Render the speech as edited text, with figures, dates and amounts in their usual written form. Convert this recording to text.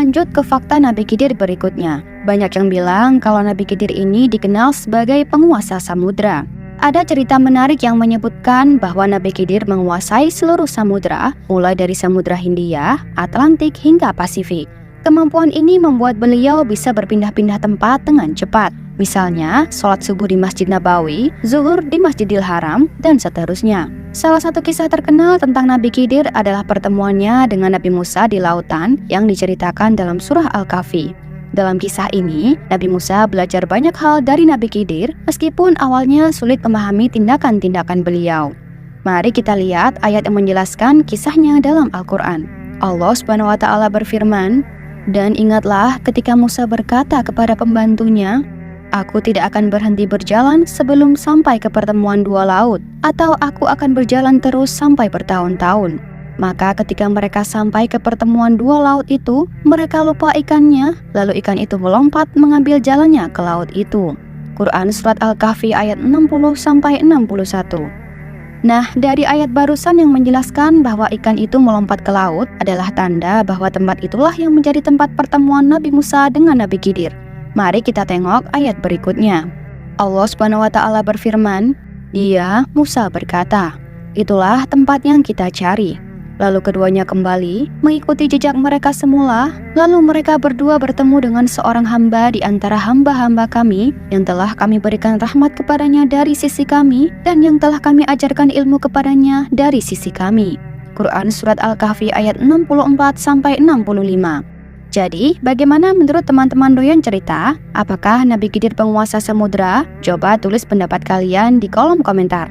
lanjut ke fakta Nabi Khidir berikutnya. Banyak yang bilang kalau Nabi Khidir ini dikenal sebagai penguasa samudra. Ada cerita menarik yang menyebutkan bahwa Nabi Khidir menguasai seluruh samudra, mulai dari Samudra Hindia, Atlantik hingga Pasifik. Kemampuan ini membuat beliau bisa berpindah-pindah tempat dengan cepat. Misalnya, sholat subuh di Masjid Nabawi, zuhur di Masjidil Haram, dan seterusnya. Salah satu kisah terkenal tentang Nabi Khidir adalah pertemuannya dengan Nabi Musa di lautan yang diceritakan dalam surah Al-Kahfi. Dalam kisah ini, Nabi Musa belajar banyak hal dari Nabi Khidir meskipun awalnya sulit memahami tindakan-tindakan beliau. Mari kita lihat ayat yang menjelaskan kisahnya dalam Al-Quran. Allah Subhanahu wa Ta'ala berfirman, "Dan ingatlah ketika Musa berkata kepada pembantunya, Aku tidak akan berhenti berjalan sebelum sampai ke pertemuan dua laut, atau aku akan berjalan terus sampai bertahun-tahun. Maka ketika mereka sampai ke pertemuan dua laut itu, mereka lupa ikannya, lalu ikan itu melompat mengambil jalannya ke laut itu." Quran Surat Al-Kahfi ayat 60-61. Nah, dari ayat barusan yang menjelaskan bahwa ikan itu melompat ke laut adalah tanda bahwa tempat itulah yang menjadi tempat pertemuan Nabi Musa dengan Nabi Khidir. Mari kita tengok ayat berikutnya. Allah Subhanahu wa Ta'ala berfirman, "Dia, Musa berkata, itulah tempat yang kita cari." Lalu keduanya kembali mengikuti jejak mereka semula. Lalu mereka berdua bertemu dengan seorang hamba di antara hamba-hamba kami yang telah kami berikan rahmat kepadanya dari sisi kami dan yang telah kami ajarkan ilmu kepadanya dari sisi kami. Quran Surat Al-Kahfi ayat 64-65. Jadi, bagaimana menurut teman-teman doyan cerita? Apakah Nabi Khidir penguasa samudra? Coba tulis pendapat kalian di kolom komentar.